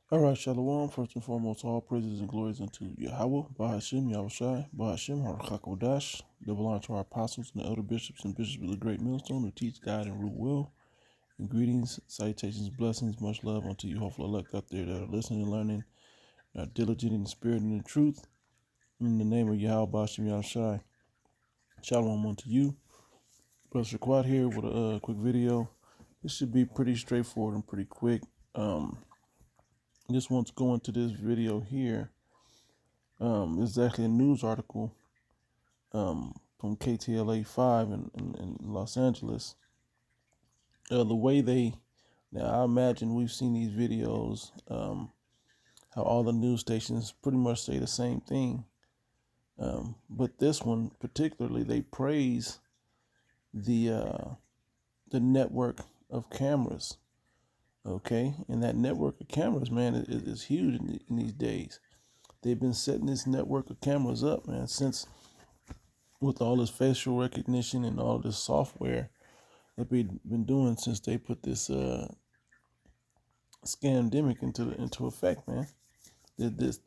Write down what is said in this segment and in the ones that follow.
All right, Shalom. First and foremost, all praises and glories unto Yahweh, Bahashim, Yahushai, Bahashim, Harakakodash. Double honor to our apostles and the elder bishops and bishops of the great millstone who teach, guide, and rule well. And greetings, salutations, blessings, much love unto you, hopeful elect out there that are listening and learning, and are diligent in the spirit and in truth. In the name of Yahweh, Bahashim, Yahushai. Shalom unto you. Brother Shaquat here with a quick video. This should be pretty straightforward and pretty quick. Just want to go into this video here. This is actually a news article from KTLA 5 in Los Angeles. The way now I imagine we've seen these videos, how all the news stations pretty much say the same thing. But this one particularly, they praise the network of cameras. Okay, and that network of cameras, man, is huge in these days. They've been setting this network of cameras up, man, since with all this facial recognition and all this software that we've been doing since they put this scandemic into effect, man. This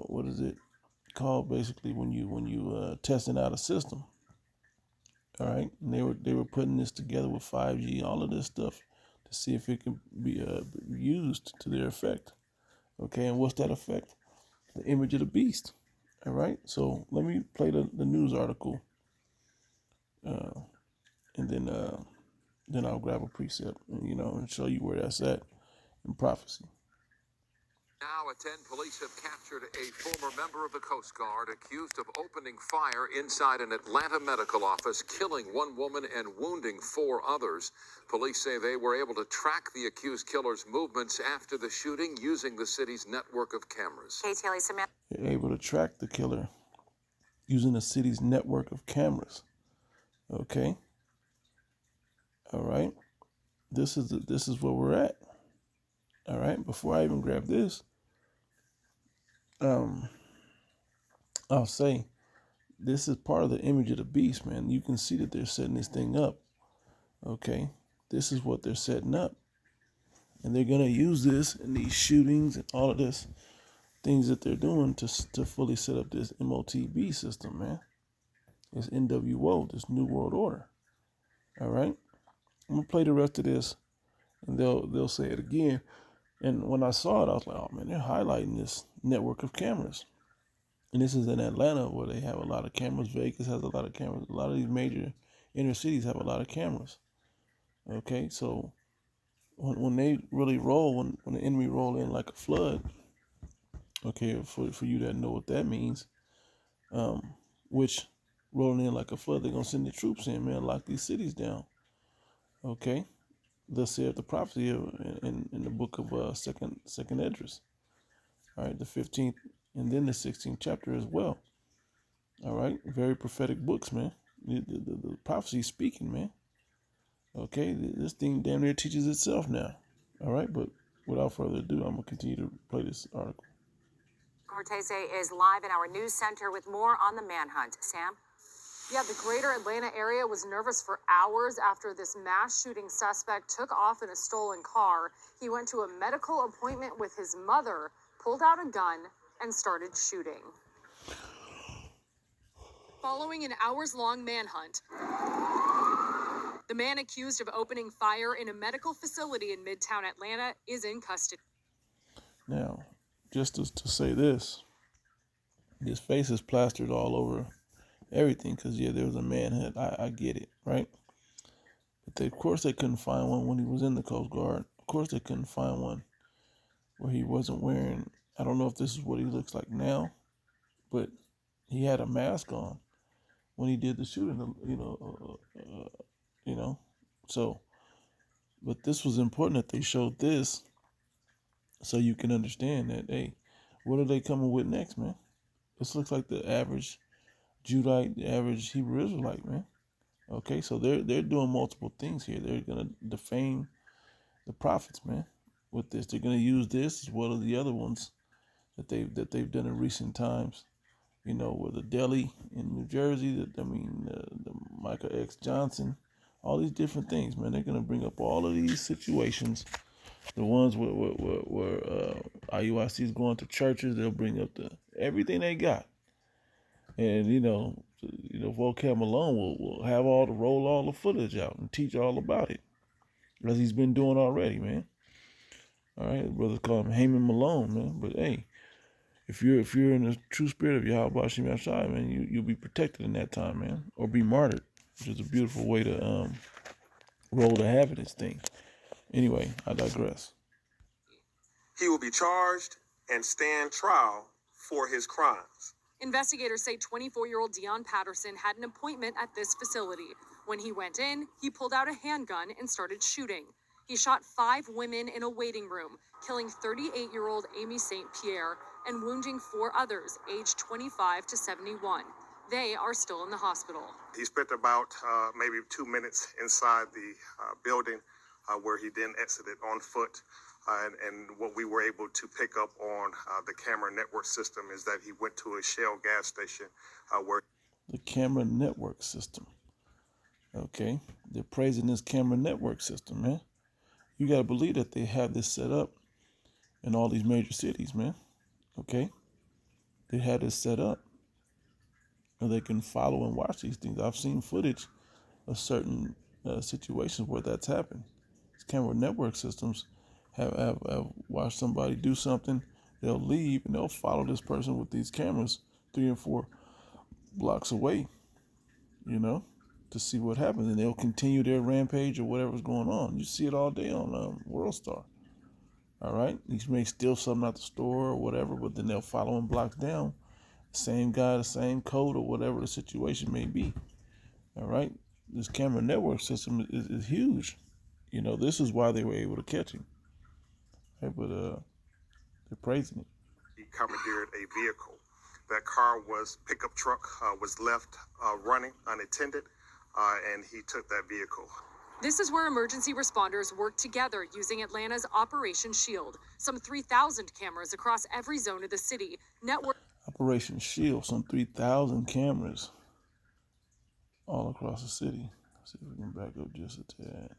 what is it called? Basically, when you testing out a system, all right. And they were putting this together with 5G, all of this stuff, to see if it can be used to their effect. Okay, and what's that effect? The image of the beast. All right. So let me play the news article, and then I'll grab a precept, and show you where that's at in prophecy. Now at 10, police have captured a former member of the Coast Guard accused of opening fire inside an Atlanta medical office, killing one woman and wounding four others. Police say they were able to track the accused killer's movements after the shooting using the city's network of cameras. They're able to track the killer using the city's network of cameras. Okay. All right. This is where we're at. All right. Before I even grab this, I'll say this is part of the image of the beast, man. You can see that they're setting this thing up. Okay. This is what they're setting up. And they're going to use this in these shootings and all of this things that they're doing to fully set up this MOTB system, man. This NWO, this New World Order. All right. I'm going to play the rest of this, and they'll say it again. And when I saw it, I was like, oh, man, they're highlighting this network of cameras. And this is in Atlanta, where they have a lot of cameras. Vegas has a lot of cameras. A lot of these major inner cities have a lot of cameras. Okay, so when they really roll, when the enemy roll in like a flood, okay, for you that know what that means, which rolling in like a flood, they're going to send the troops in, man, lock these cities down. Okay, thus saith the prophecy in the book of second Esdras. All right, the 15th and then the 16th chapter as well. All right, very prophetic books, man. The prophecy speaking, man. Okay, this thing damn near teaches itself now. All right, but without further ado, I'm gonna continue to play this article. Cortese is live in our news center with more on the manhunt. Sam? Yeah, the greater Atlanta area was nervous for hours after this mass shooting suspect took off in a stolen car. He went to a medical appointment with his mother, pulled out a gun, and started shooting. Following an hours-long manhunt, the man accused of opening fire in a medical facility in Midtown Atlanta is in custody. Now, just to say this, his face is plastered all over everything because, yeah, there was a manhunt. I get it, right? But of course they couldn't find one when he was in the Coast Guard. Of course they couldn't find one where he wasn't wearing, I don't know if this is what he looks like now, but he had a mask on when he did the shooting, So, but this was important that they showed this so you can understand that, hey, what are they coming with next, man? This looks like the average Judite, the average Hebrew Israelite, man. Okay, so they're doing multiple things here. They're gonna defame the prophets, man. With this, they're gonna use this as well as the other ones that they've done in recent times. With the deli in New Jersey, the Michael X. Johnson, all these different things, man. They're gonna bring up all of these situations The ones where IUIC is going to churches, they'll bring up everything they got. And, Vocab Malone will have roll all the footage out and teach all about it. As he's been doing already, man. All right, brothers call him Heyman Malone, man. But hey, if you're in the true spirit of Yahweh Shem Yahshai, man, you'll be protected in that time, man, or be martyred, which is a beautiful way to roll to have this thing. Anyway, I digress. He will be charged and stand trial for his crimes. Investigators say 24-year-old Dion Patterson had an appointment at this facility. When he went in, he pulled out a handgun and started shooting. He shot 5 women in a waiting room, killing 38-year-old Amy St. Pierre and wounding 4 others aged 25 to 71. They are still in the hospital. He spent about maybe 2 minutes inside the building where he then exited on foot. And what we were able to pick up on the camera network system is that he went to a Shell gas station where... The camera network system. Okay. They're praising this camera network system, man. You got to believe that they have this set up in all these major cities, man. Okay. They had this set up. And they can follow and watch these things. I've seen footage of certain situations where that's happened. These camera network systems have watched somebody do something. They'll leave and they'll follow this person with these cameras 3 and 4 blocks away, to see what happens. And they'll continue their rampage or whatever's going on. You see it all day on WorldStar. All right. These may steal something out the store or whatever, but then they'll follow them blocks down. Same guy, the same code or whatever the situation may be. All right. This camera network system is huge. This is why they were able to catch him. Okay, but they're praising it. He commandeered a vehicle. That car pickup truck was left running unattended, and he took that vehicle. This is where emergency responders work together using Atlanta's Operation Shield. Some 3,000 cameras across every zone of the city. Operation Shield, some 3,000 cameras all across the city. Let's see if we can back up just a tad.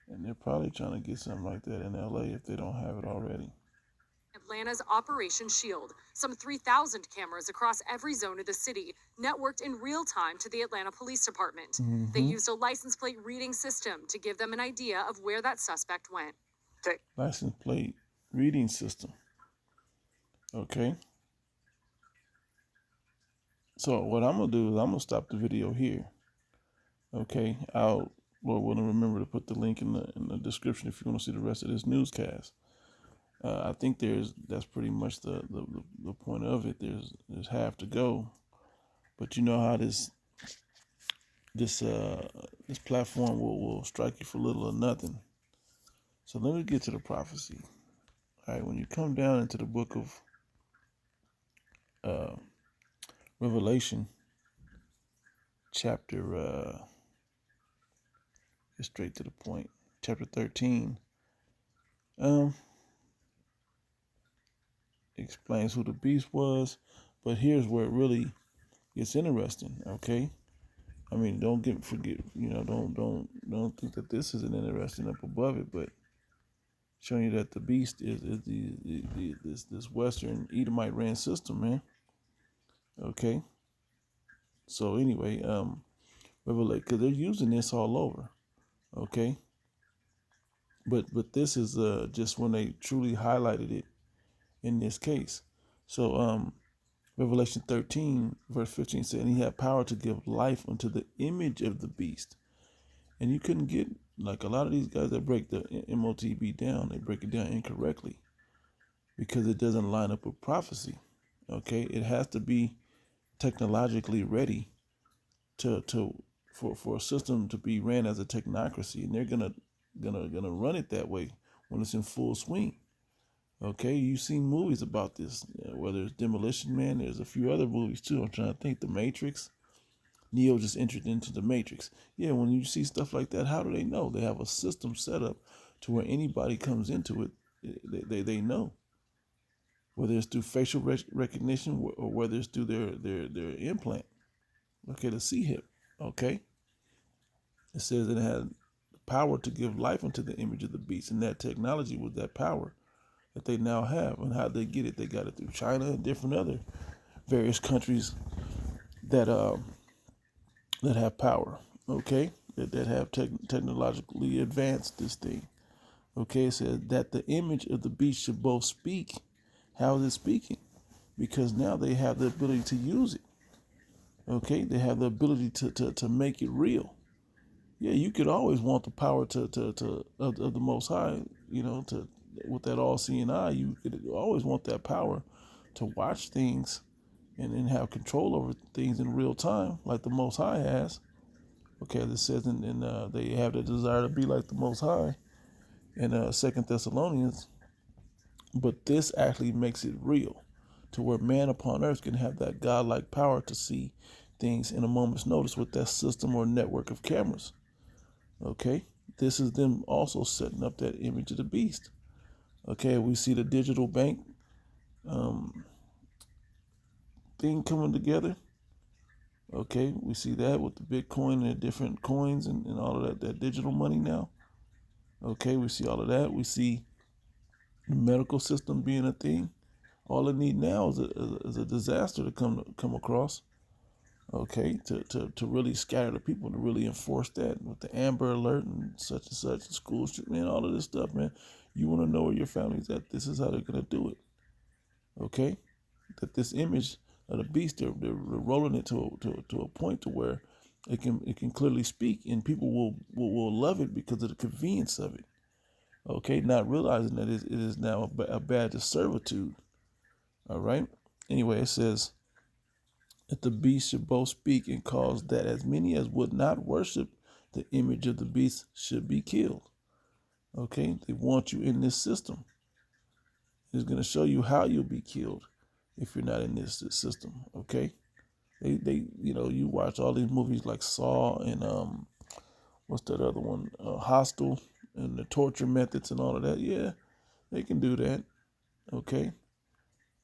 And they're probably trying to get something like that in LA if they don't have it already. Atlanta's Operation Shield. Some 3,000 cameras across every zone of the city, networked in real time to the Atlanta Police Department. Mm-hmm. They used a license plate reading system to give them an idea of where that suspect went. License plate reading system. Okay. So what I'm going to do is I'm going to stop the video here. Okay. Lord willing, remember to put the link in the description if you want to see the rest of this newscast. I think that's pretty much the point of it. There's half to go, but you know how this platform will strike you for little or nothing. So let me get to the prophecy. All right, when you come down into the book of Revelation, chapter get straight to the point, chapter 13, explains who the beast was, but here's where it really gets interesting. Okay, I mean, don't think that this isn't interesting up above it, but showing you that the beast is this Western Edomite ran system, man. Okay, so anyway, Revelation, because they're using this all over. Okay, but this is just when they truly highlighted it in this case. So Revelation 13 verse 15 said, and he had power to give life unto the image of the beast. And you couldn't get, like a lot of these guys that break the MOTB down, they break it down incorrectly because it doesn't line up with prophecy. Okay, it has to be technologically ready for a system to be ran as a technocracy, and they're gonna run it that way when it's in full swing. Okay, you've seen movies about this, whether it's Demolition Man. There's a few other movies too. I'm trying to think. The Matrix. Neo just entered into the Matrix. Yeah, when you see stuff like that, how do they know? They have a system set up to where anybody comes into it, they know. Whether it's through facial recognition or whether it's through their implant. Okay, the C-hip. Okay. It says it had the power to give life unto the image of the beast, and that technology was that power that they now have. And how they get it? They got it through China and different other various countries that that have power. Okay, that have technologically advanced this thing. Okay, it says that the image of the beast should both speak. How is it speaking? Because now they have the ability to use it. Okay, they have the ability to make it real. Yeah, you could always want the power of the Most High. You know, to with that all-seeing eye, you could always want that power to watch things and have control over things in real time, like the Most High has. Okay, as it says they have the desire to be like the Most High in 2 Thessalonians. But this actually makes it real, to where man upon earth can have that godlike power to see things in a moment's notice with that system or network of cameras. Okay, this is them also setting up that image of the beast. Okay, we see the digital bank thing coming together. Okay, we see that with the Bitcoin and the different coins and all of that digital money now. Okay, we see all of that. We see the medical system being a thing. All it need now is a disaster to come across. Okay, to really scatter the people, to really enforce that with the Amber Alert and such, the school shoot, man, all of this stuff, man. You want to know where your family's at. This is how they're gonna do it. Okay, that this image of the beast, they're rolling it to a point to where it can clearly speak, and people will love it because of the convenience of it. Okay, not realizing that it is now a badge of servitude. All right. Anyway, it says that the beast should both speak and cause that as many as would not worship the image of the beast should be killed. Okay, they want you in this system. It's going to show you how you'll be killed if you're not in this system. Okay, they you watch all these movies like Saw and what's that other one, Hostel, and the torture methods and all of that. Yeah, they can do that. Okay,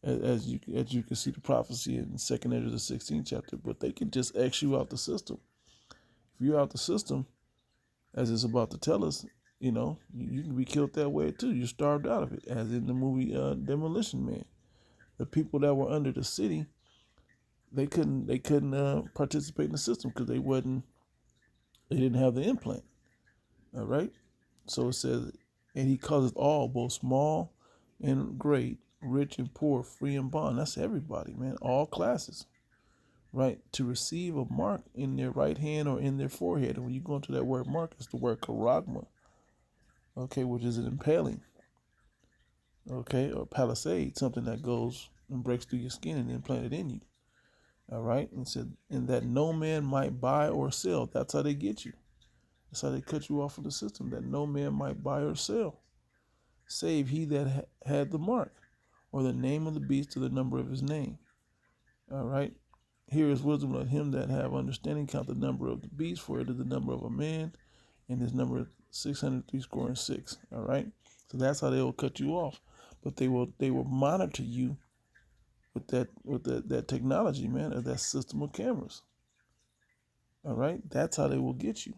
as you can see the prophecy in 2nd Ezra the 16th chapter, but they can just X you out the system. If you're out the system, as it's about to tell us, you can be killed that way too. You're starved out of it, as in the movie Demolition Man. The people that were under the city, they couldn't participate in the system because they didn't have the implant. All right, so it says, and he causeth all, both small and great, rich and poor, free and bond. That's everybody, man, all classes, right? To receive a mark in their right hand or in their forehead. And when you go into that word mark, it's the word charagma, okay, which is an impaling, okay, or palisade, something that goes and breaks through your skin and implanted in you. All right, and said, and that no man might buy or sell. That's how they get you. That's how they cut you off of the system, that no man might buy or sell, save he that had the mark, or the name of the beast, or the number of his name. All right. Here is wisdom, let him that have understanding count the number of the beast, for it is the number of a man, and his number is 666. All right. So that's how they will cut you off. But they will monitor you with that technology, man, of that system of cameras. All right. That's how they will get you.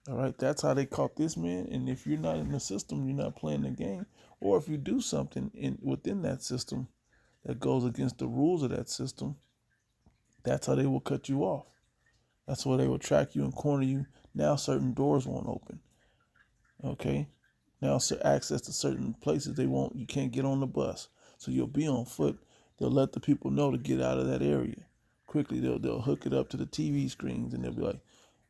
All right. That's how they caught this man. And if you're not in the system, you're not playing the game. Or if you do something within that system that goes against the rules of that system, that's how they will cut you off. That's why they will track you and corner you. Now certain doors won't open. Okay. Now access to certain places you can't get on the bus. So you'll be on foot. They'll let the people know to get out of that area quickly. They'll hook it up to the TV screens and they'll be like,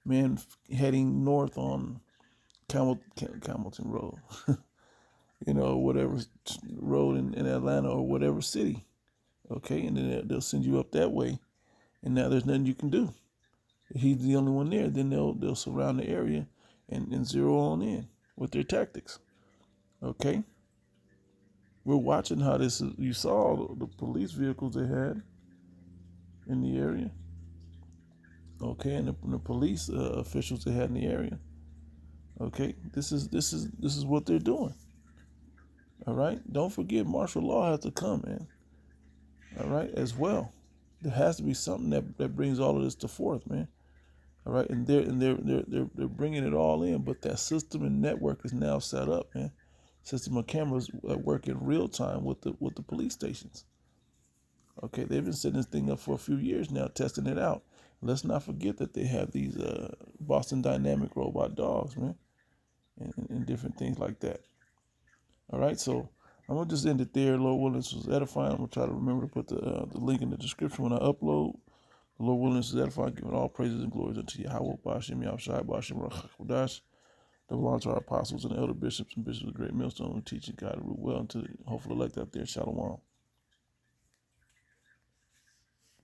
man, heading north on Hamilton Road, whatever road in Atlanta or whatever city. Okay. And then they'll send you up that way. And now there's nothing you can do. If he's the only one there, then they'll surround the area and zero on in with their tactics. Okay? We're watching how this is. You saw the police vehicles they had in the area. Okay, and the police officials they had in the area. Okay, this is what they're doing. All right? Don't forget martial law has to come, man. All right, as well. There has to be something that brings all of this to forth, man. All right, and they're bringing it all in, but that system and network is now set up, man. System of cameras work in real time with the police stations. Okay, they've been setting this thing up for a few years now, testing it out. Let's not forget that they have these Boston Dynamic robot dogs, man, and different things like that. All right, so I'm gonna just end it there. Lord willing, this was edifying. I'm gonna try to remember to put the link in the description when I upload. The Lord willing, this is edifying, giving all praises and glories unto Yahweh, Bashim, Yahushai, Bashim, Rachakodash. Double honor to our apostles and elder bishops and bishops of the great millstone who teach and guide the root well unto the hopeful elect out there. Shalom.